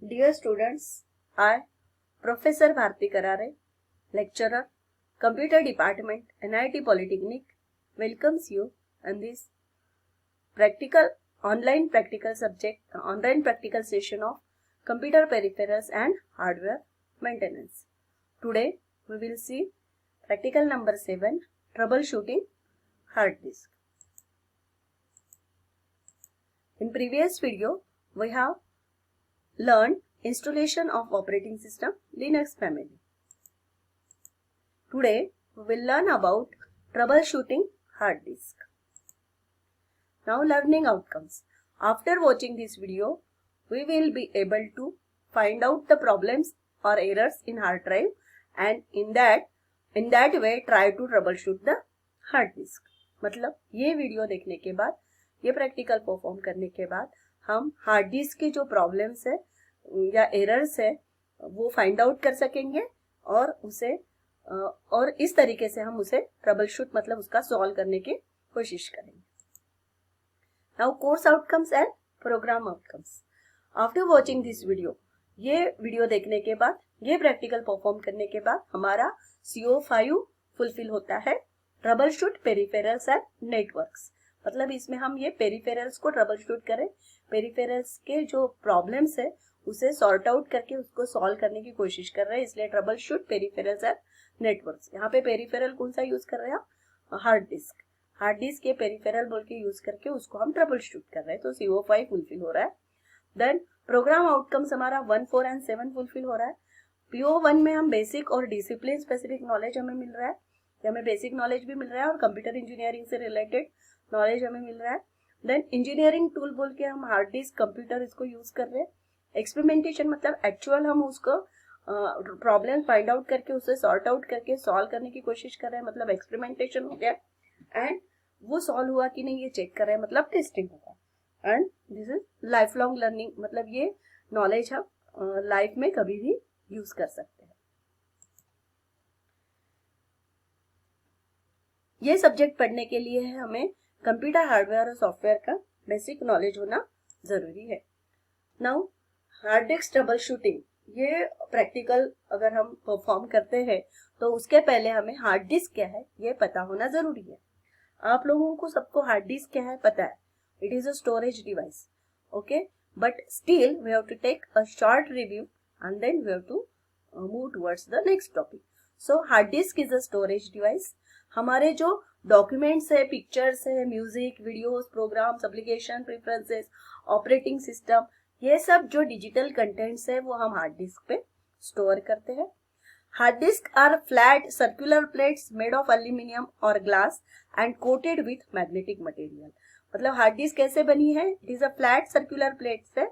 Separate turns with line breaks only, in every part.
Dear students, I, Professor Bharti Karare, lecturer, Computer Department, NIT Polytechnic, welcomes you in this online practical session of computer peripherals and hardware maintenance. Today we will see practical number 7, troubleshooting hard disk. In previous video, we have learned installation of operating system Linux family. Today we will learn about troubleshooting hard disk. Now learning outcomes. After watching this video, we will be able to find out the problems or errors in hard drive and in that way try to troubleshoot the hard disk. मतलब ये video देखने के बाद, ये practical perform करने के बाद हम हार्ड डिस्क के जो प्रॉब्लम्स है या एरर्स है वो फाइंड आउट कर सकेंगे और इस तरीके से हम उसे ट्रबल-शूट मतलब उसका सॉल्व करने की कोशिश करेंगे. Now course outcomes and programme outcomes. After watching this video, ये वीडियो देखने के बाद, ये प्रैक्टिकल परफॉर्म करने के बाद हमारा CO5 फुलफिल होता है, trouble shoot peripherals and networks. मतलब इसमें हम ये पेरिफेरल्स को ट्रबल शूट करें, पेरिफेरल्स के जो प्रॉब्लम्स है उसे सॉर्ट आउट करके उसको सॉल्व करने की कोशिश कर रहे हैं, इसलिए trouble shoot peripherals and networks. यहाँ पे पेरिफेरल कौन सा यूज कर रहे हैं? Hard disk. हार्ड डिस्क के पेरिफेरल बोल के यूज करके उसको हम ट्रबल शूट कर रहे हैं, तो CO5 फुलफिल हो रहा है. देन प्रोग्राम आउटकम्स हमारा 1, 4 एंड 7 फुलफिल हो रहा है. PO1 में हम बेसिक और डिसिप्लिन स्पेसिफिक नॉलेज हमें मिल रहा है, हमें बेसिक नॉलेज भी मिल रहा है और कंप्यूटर इंजीनियरिंग से रिलेटेड नॉलेज हमें मिल रहा है. देन इंजीनियरिंग टूल बोल के हम हार्ड डिस्क कंप्यूटर इसको यूज कर रहे हैं. एक्सपेरिमेंटेशन मतलब एक्चुअल हम उसको प्रॉब्लम फाइंड आउट करके उसे सॉर्ट आउट करके सॉल्व करने की कोशिश कर रहे हैं, मतलब एक्सपेरिमेंटेशन हो गया. एंड वो सॉल्व हुआ कि नहीं ये चेक कर रहे हैं, मतलब टेस्टिंग होगा. And this is life long learning, मतलब ये नॉलेज हम लाइफ में कभी भी यूज कर सकते हैं. ये सब्जेक्ट पढ़ने के लिए हमें कंप्यूटर हार्डवेयर और सॉफ्टवेयर का बेसिक नॉलेज होना जरूरी है. Now hard disk trouble shooting, ये प्रैक्टिकल अगर हम परफॉर्म करते हैं तो उसके पहले हमें हार्ड डिस्क क्या है ये पता होना जरूरी है. आप लोगों को सबको हार्ड डिस्क क्या है पता है. It is a storage device, okay, but still we have to take a short review and then we have to move towards the next topic. So hard disk is a storage device. हमारे जो documents है, pictures है, music, videos, programs, application, preferences, operating system, ये सब जो digital contents है वो हम हार्ड डिस्क पे स्टोर करते हैं. Hard disk are flat circular plates made of aluminium और glass and coated with magnetic material. मतलब हार्ड डिस्क कैसे बनी है? It is a flat circular plates है,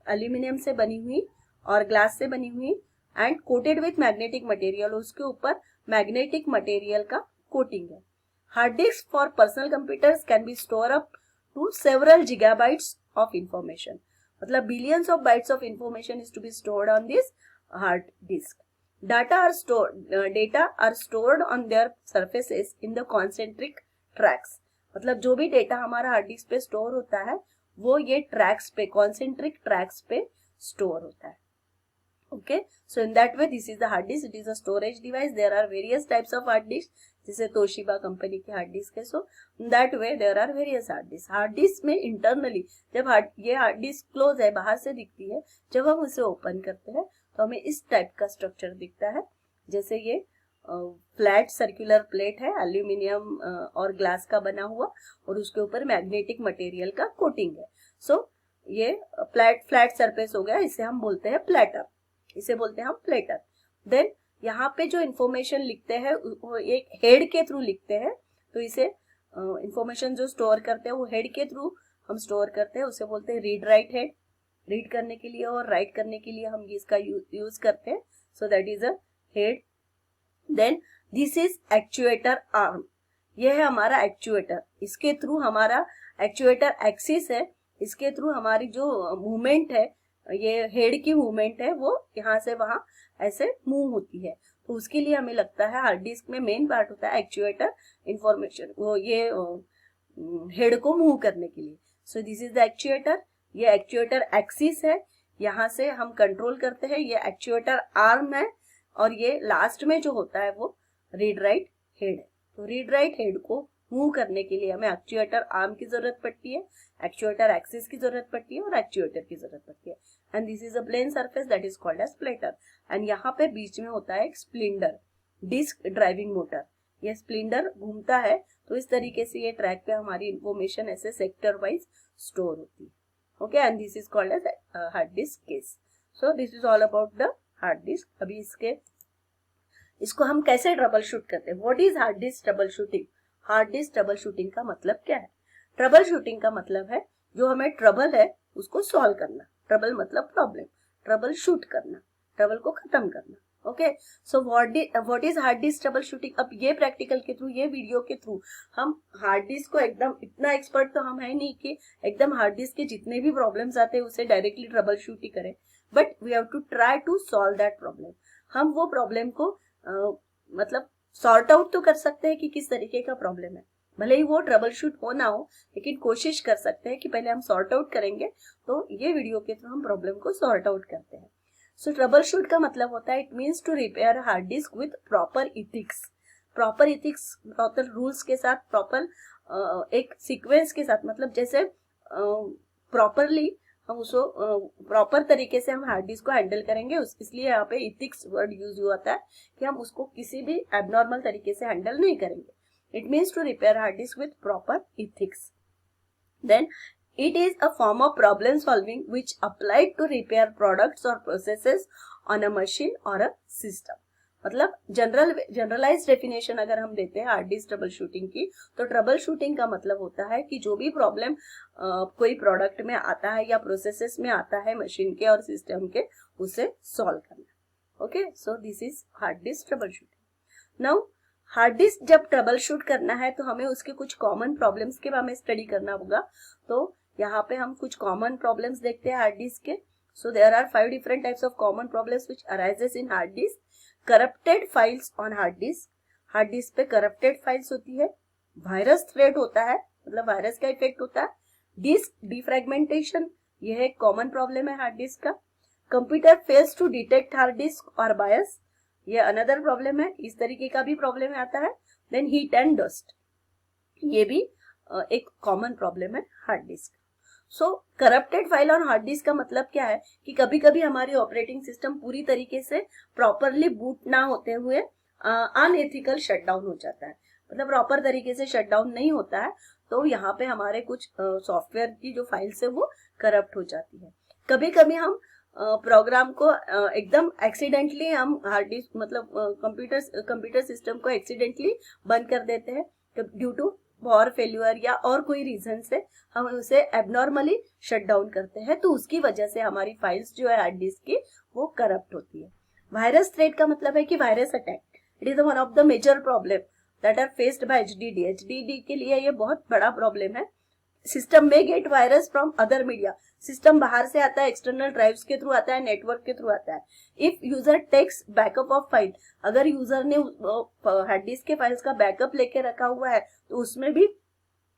एल्यूमिनियम से बनी हुई और ग्लास से बनी हुई and coated with magnetic material, उसके ऊपर मैग्नेटिक मटेरियल का कोटिंग है. Hard disk for personal computers can be store up to several gigabytes of information. मतलब billions of bytes of information is to be stored on this hard disk. Data are stored on their surfaces in the concentric tracks. मतलब जो भी data हमारा hard disk पे store होता है वो ये ट्रैक्स पे, कॉन्सेंट्रिक ट्रैक्स पे स्टोर होता है. Okay, so in that way this is the hard disk. It is a storage device. There are various types of hard disk, जैसे तोशिबा कंपनी की हार्ड डिस्क है. So that way there are various hard disk. Hard disk में internally जब ये hard disk close है, बाहर से दिखती है, जब हम उसे ओपन करते हैं तो हमें इस टाइप का स्ट्रक्चर दिखता है. जैसे ये फ्लैट सर्कुलर प्लेट है, एल्यूमिनियम और ग्लास का बना हुआ और उसके ऊपर मैग्नेटिक मटेरियल का कोटिंग है. सो ये फ्लैट सरफेस हो गया, इसे हम बोलते हैं प्लेटर, इसे बोलते हैं हम प्लेटर. देन यहाँ पे जो इंफॉर्मेशन लिखते हैं वो एक हेड के थ्रू लिखते हैं, तो इसे इंफॉर्मेशन जो स्टोर करते हैं वो हेड के थ्रू हम स्टोर करते हैं, उसे बोलते हैं रीड राइट हेड. रीड करने के लिए और राइट करने के लिए हम इसका यूज करते हैं. So that is a head. Then this is actuator arm, ये है हमारा एक्चुएटर. इसके थ्रू हमारा एक्चुएटर एक्सिस है, इसके थ्रू हमारी जो मूवमेंट है, ये हेड की मूवमेंट है, वो यहाँ से वहां ऐसे मूव होती है. तो उसके लिए हमें लगता है हार्ड डिस्क में मेन पार्ट होता है एक्चुएटर, इंफॉर्मेशन वो ये हेड को मूव करने के लिए. सो दिस इज द एक्चुएटर. ये एक्चुएटर एक्सिस है, यहाँ से हम कंट्रोल करते हैं, ये एक्चुएटर आर्म है और ये लास्ट में जो होता है वो रीड राइट हेड है। तो रीड राइट हेड को मूव करने के लिए हमें एक्चुएटर आर्म की जरूरत पड़ती है, एक्चुएटर एक्सिस की जरूरत पड़ती है और एक्चुएटर की जरूरत पड़ती है। And this is a plane surface that is called as platter. And यहाँ पे बीच में होता है एक स्प्लिंडर, डिस्क ड्राइविंग मोटर। ये स्प्लिंडर घूमता है तो इस तरीके से ये ट्रैक पे हमारी इंफॉर्मेशन ऐसे सेक्टर वाइज स्टोर होती है। Okay, and this is called as hard disk case. So this is all about the hard disk. अभी इसको हम कैसे ट्रबल शूट करते हैं? What is hard disk troubleshooting? Hard disk troubleshooting का मतलब क्या है? ट्रबल शूटिंग का मतलब है जो हमें ट्रबल है उसको सॉल्व करना। ट्रबल मतलब प्रॉब्लम, ट्रबल शूट करना, ट्रबल को खत्म करना। Okay, so what is hard disk trouble shooting? अब ये प्रैक्टिकल के थ्रू, ये वीडियो के थ्रू हम हार्ड डिस्क को एकदम, इतना एक्सपर्ट तो हम है नहीं कि एकदम हार्ड डिस्क के जितने भी प्रॉब्लम्स आते हैं उसे डायरेक्टली ट्रबल शूट ही करें, but we have to try to solve that problem. हम वो प्रॉब्लम को मतलब सॉर्ट आउट तो कर सकते हैं कि किस तरीके का प्रॉब्लम है, भले ही वो ट्रबल शूट हो ना हो, लेकिन कोशिश कर सकते हैं कि पहले हम सॉर्ट आउट करेंगे। तो ये वीडियो के थ्रू हम प्रॉब्लम को सॉर्ट आउट करते हैं। सो ट्रबल शूट का मतलब होता है it means to repair hard disk with proper ethics. Proper ethics, proper rules के साथ, प्रॉपर एक सीक्वेंस के साथ, मतलब जैसे प्रॉपरली हम उसको प्रॉपर तरीके से हम हार्ड डिस्क को हैंडल करेंगे, इसलिए यहाँ पे इथिक्स वर्ड यूज हुआ था कि हम उसको किसी भी एबनॉर्मल तरीके से हैंडल नहीं करेंगे। It means to repair hard disk with proper ethics. Then it is a form of problem solving which applied to repair products or processes on a machine or a system। मतलब generalise definition अगर हम देते हैं hard disk trouble shooting की, तो trouble shooting का मतलब होता है कि जो भी प्रॉब्लम कोई प्रोडक्ट में आता है या प्रोसेसेस में आता है मशीन के और सिस्टम के, उसे सॉल्व करना। Okay, so this is hard disk trouble shooting. Now hard disk जब ट्रबल शूट करना है तो हमें उसके कुछ कॉमन प्रॉब्लम्स के बारे में स्टडी करना होगा। तो यहाँ पे हम कुछ कॉमन प्रॉब्लम्स देखते हैं हार्ड डिस्क के। So there are 5 different types of common problems which arises in hard disk. Corrupted files on hard disk, hard disk पे करप्टेड फाइल्स होती है। वायरस थ्रेट होता है, मतलब वायरस का इफेक्ट होता है। डिस्क डिफ्रेगमेंटेशन, यह एक कॉमन प्रॉब्लम है हार्ड डिस्क का। Computer fails to detect hard disk और बायस, ये अनदर प्रॉब्लम है, इस तरीके का भी प्रॉब्लम आता है। देन हीट एंड डस्ट, ये भी एक कॉमन प्रॉब्लम है hard disc. So corrupted file on hard disk का मतलब क्या है कि कभी कभी हमारी ऑपरेटिंग सिस्टम पूरी तरीके से प्रॉपरली बूट ना होते हुए अनएथिकल शटडाउन हो जाता है, मतलब प्रॉपर तरीके से शटडाउन नहीं होता है, तो यहाँ पे हमारे कुछ सॉफ्टवेयर की जो फाइल्स है वो करप्ट हो जाती है। कभी कभी हम प्रोग्राम को एकदम एक्सीडेंटली हम हार्ड डिस्क मतलब कंप्यूटर सिस्टम को एक्सीडेंटली बंद कर देते हैं ड्यू टू पावर फेल्यूर या और कोई रीजन से हम उसे एबनॉर्मली शट डाउन करते हैं, तो उसकी वजह से हमारी फाइल्स जो है हार्ड डिस्क की वो करप्ट होती है। वायरस थ्रेट का मतलब है कि virus attack, it is one of the major problem that are faced by HDD. HDD के लिए ये बहुत बड़ा प्रॉब्लम है। सिस्टम में get virus from other media, system बाहर से आता है, एक्सटर्नल ड्राइव्स के थ्रू आता है, नेटवर्क के थ्रू आता है। If user takes backup of file, अगर यूजर ने हार्ड डिस्क के फाइल्स का बैकअप लेके रखा हुआ है तो उसमें भी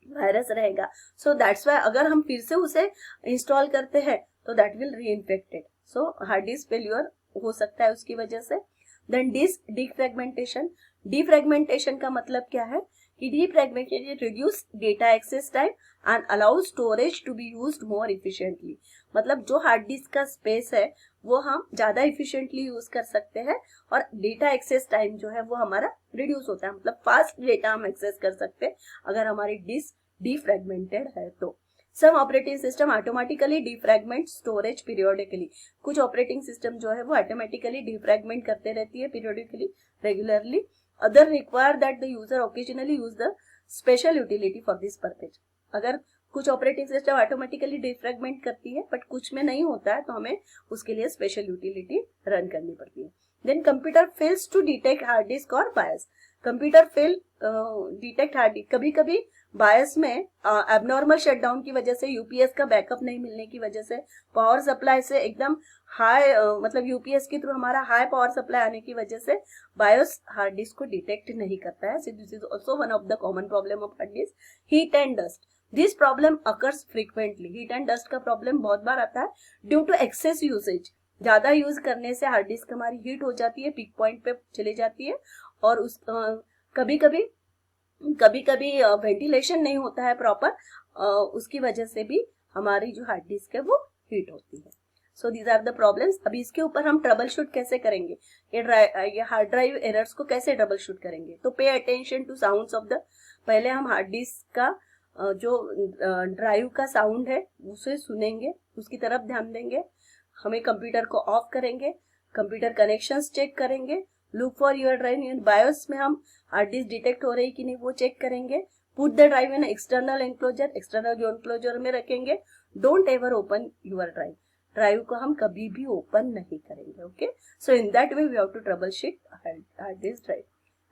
वायरस रहेगा। सो दैट्स वाई अगर हम फिर से उसे इंस्टॉल करते हैं तो दैट विल री इन्फेक्टेड। सो हार्ड डिस्क फेल्यूर हो सकता है उसकी वजह से। देन डिस्क डिफ्रेगमेंटेशन, डिफ्रेगमेंटेशन का मतलब क्या है कि defragmentation reduce data access time and allow storage to be used more efficiently. मतलब जो हार्ड डिस्क का स्पेस है वो हम ज्यादा इफिशिएंटली यूज कर सकते हैं और डेटा एक्सेस टाइम जो है वो हमारा रिड्यूस होता है, मतलब फास्ट डेटा हम एक्सेस कर सकते हैं अगर हमारी डिस्क डिफ्रेगमेंटेड है तो। Some operating system automatically defragment storage periodically, कुछ ऑपरेटिंग सिस्टम जो है वो ऑटोमेटिकली डिफ्रेगमेंट करते रहती है periodically, regularly. Other require that the user occasionally use the special utility for this purpose. अगर कुछ ऑपरेटिंग सिस्टम ऑटोमेटिकली डिफ्रेगमेंट करती है बट कुछ में नहीं होता है तो हमें उसके लिए स्पेशल यूटिलिटी रन करनी पड़ती है। Then computer fails to detect hard disk और BIOS, computer fail detect hard disk, कभी कभी बायस में एबनॉर्मल शटडाउन की वजह से, यूपीएस का बैकअप नहीं मिलने की वजह से, पावर सप्लाई से एकदम हाई मतलब यूपीएस के थ्रू हमारा हाई पावर सप्लाई आने की वजह से बायोस हार्ड डिस्क को डिटेक्ट नहीं करता है। This is also one of the common problem of hard disk. Heat and dust, this problem occurs frequently, heat and dust का प्रॉब्लम बहुत बार आता है ड्यू टू एक्सेस यूसेज, ज्यादा यूज करने से हार्ड डिस्क हमारी हीट हो जाती है, पीक पॉइंट पे चली जाती है, और उस कभी कभी वेंटिलेशन नहीं होता है प्रॉपर, उसकी वजह से भी हमारी जो हार्ड डिस्क है वो हीट होती है। So these are the problems. अभी इसके ऊपर हम ट्रबल शूट कैसे करेंगे, ये हार्ड ड्राइव एरर्स को कैसे ट्रबल शूट करेंगे। तो pay attention to sounds of the, पहले हम हार्ड डिस्क का जो ड्राइव का साउंड है उसे सुनेंगे, उसकी तरफ ध्यान देंगे। हमें कंप्यूटर को ऑफ करेंगे, कंप्यूटर कनेक्शंस चेक करेंगे, look for your drive in BIOS में हम हार्ड डिस्क डिटेक्ट हो रही कि नहीं वो चेक करेंगे। Put the drive in external enclosure, external जो एनक्लोजर में रखेंगे। Don't ever open your drive, drive को हम कभी भी ओपन नहीं करेंगे। Okay, so in that way we have to troubleshoot hard disk drive.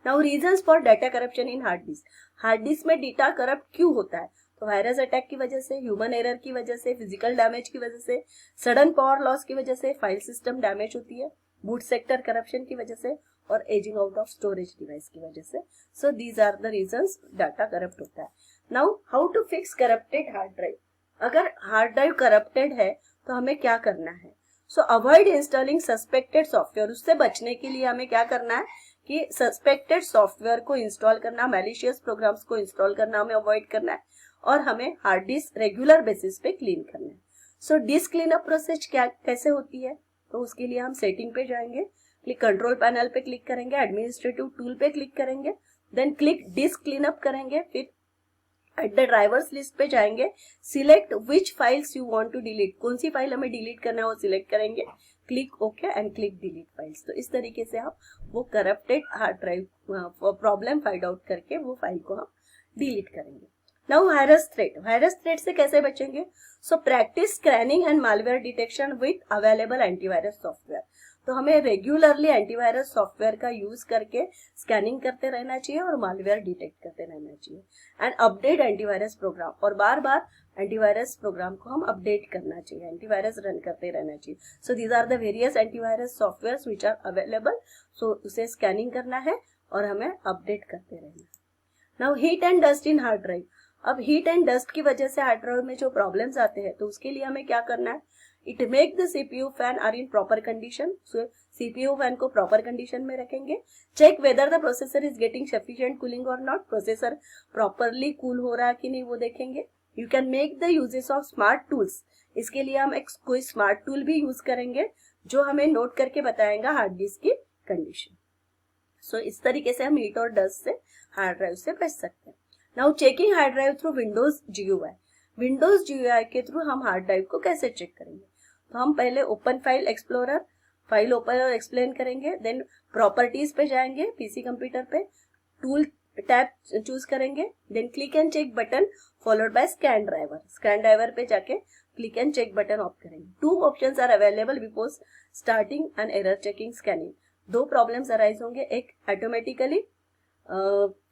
Now reasons for data corruption in hard disk. Hard disk में data corrupt क्यों होता है, तो वायरस अटैक की वजह से, ह्यूमन एरर की वजह से, फिजिकल डैमेज की वजह से, सडन पावर लॉस की वजह से, फाइल सिस्टम डैमेज होती है, बूट सेक्टर करप्शन की वजह से, और aging out of storage device की वजह से। So these are the reasons data corrupt होता है। Now how to fix corrupted hard drive. अगर हार्ड ड्राइव करप्टेड है तो हमें क्या करना है। So avoid installing suspected software, उससे बचने के लिए हमें क्या करना है कि सस्पेक्टेड सॉफ्टवेयर को इंस्टॉल करना, मैलिशियस प्रोग्राम्स को इंस्टॉल करना हमें अवॉइड करना है, और हमें हार्ड डिस्क रेगुलर बेसिस पे क्लीन करना है। सो डिस्क क्लीन अप प्रोसेस क्या कैसे होती है, तो उसके लिए हम सेटिंग पे जाएंगे, कंट्रोल पैनल पे क्लिक करेंगे, एडमिनिस्ट्रेटिव टूल पे क्लिक करेंगे, then click disk clean up करेंगे, फिर एट द ड्राइवर्स लिस्ट पे जाएंगे, select which files you want to delete, कौन सी फाइल हमें डिलीट करना है वो सिलेक्ट करेंगे, click okay and click delete files. तो इस तरीके से आप वो corrupted hard drive problem find out करके वो फाइल को हम डिलीट करेंगे। Now virus threat, virus threat से कैसे बचेंगे। So practice scanning and malware detection with available antivirus software. तो हमें रेगुलरली एंटीवायरस सॉफ्टवेयर का यूज करके स्कैनिंग करते रहना चाहिए और मालवेयर डिटेक्ट करते रहना चाहिए, एंड अपडेट एंटीवायरस प्रोग्राम, और बार बार एंटीवायरस प्रोग्राम को हम अपडेट करना चाहिए, एंटीवायरस रन करते रहना चाहिए। So these are the various antivirus software which are available. So उसे स्कैनिंग करना है और हमें अपडेट करते रहना है। Now heat and dust in hard drive. अब हीट एंड डस्ट की वजह से हार्ड ड्राइव में जो प्रॉब्लम्स आते हैं तो उसके लिए हमें क्या करना है, it make the CPU fan are in proper condition. So CPU fan को प्रॉपर कंडीशन में रखेंगे। Check whether the processor is getting sufficient cooling और नॉट, प्रोसेसर प्रॉपरली कूल हो रहा है कि नहीं वो देखेंगे। You can make the uses of smart tools, इसके लिए हम एक कोई स्मार्ट टूल भी यूज करेंगे जो हमें नोट करके बताएगा हार्ड डिस्क की कंडीशन। सो इस तरीके से हम हीट और डस्ट से हार्ड ड्राइव से बच सकते हैं। Now checking hard drive through Windows GUI। Windows GUI के थ्रू हम हार्ड ड्राइव को कैसे चेक करेंगे, तो हम पहले open file explorer, file open और एक्सप्लेन करेंगे, देन प्रॉपर्टीज पे जाएंगे पीसी कंप्यूटर पे, टूल टैब चूज करेंगे, then click and check button followed by scan driver, scan driver पे जाके click and check button off करेंगे। 2 options are available before starting and error checking scanning. 2 problems arise होंगे, एक automatically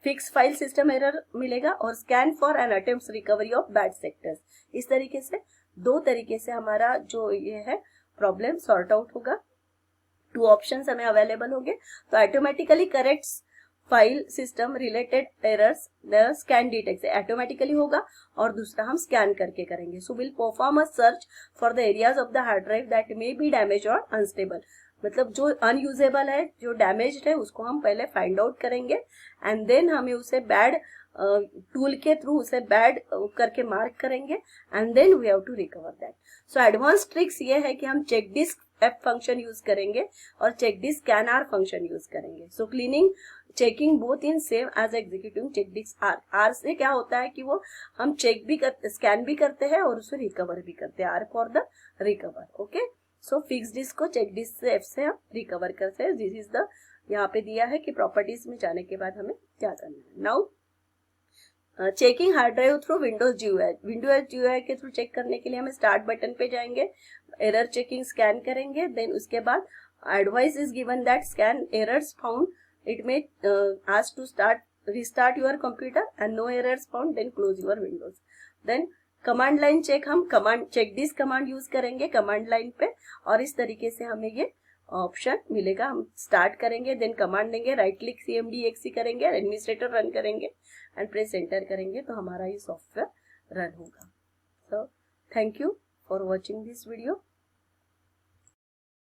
fix file system error मिलेगा और scan for an attempt recovery of bad sectors. इस तरीके से 2 तरीके से हमारा जो ये है प्रॉब्लम सॉर्ट आउट होगा। 2 ऑप्शंस हमें अवेलेबल होंगे, तो automatically correct file system related errors the scan detect से ऑटोमेटिकली होगा, और दूसरा हम स्कैन करके करेंगे। So will perform a search for the areas of the hard drive that may be damage और अनस्टेबल, मतलब जो अनयूजेबल है, जो डैमेज्ड है, उसको हम पहले फाइंड आउट करेंगे, एंड देन हमें उसे बैड टूल के थ्रू उसे बैड करके मार्क करेंगे, and then we have to recover that. So advance tricks ये है कि हम check disk F function use करेंगे और check disk scan R function use करेंगे। So cleaning checking both in same as executing check disk R से क्या होता है कि वो हम चेक भी करते, स्कैन भी करते हैं और उसे रिकवर भी करते हैं, R for the recover. Okay, so fix disk को चेक डिस्क से F से हम रिकवर करते हैं। दिस इज द यहाँ पे दिया है कि प्रॉपर्टीज में जाने के बाद हमें क्या करना है। Now checking hard drive through Windows GUI। Windows GUI के थ्रू चेक करने के लिए हमें स्टार्ट बटन पे जाएंगे, एरर चेकिंग स्कैन करेंगे, देन उसके बाद advice is given that scan errors found, it may ask to start restart your computer and no errors found, then close your Windows. Then command line check, हम command check disk command use करेंगे command line पे, और इस तरीके से हमें ये option मिलेगा। हम स्टार्ट करेंगे, देन कमांड देंगे, राइट क्लिक CMD/exe करेंगे, एडमिनिस्ट्रेटर रन करेंगे एंड प्रेस एंटर करेंगे, तो हमारा ये सॉफ्टवेयर रन होगा। So thank you for watching this video.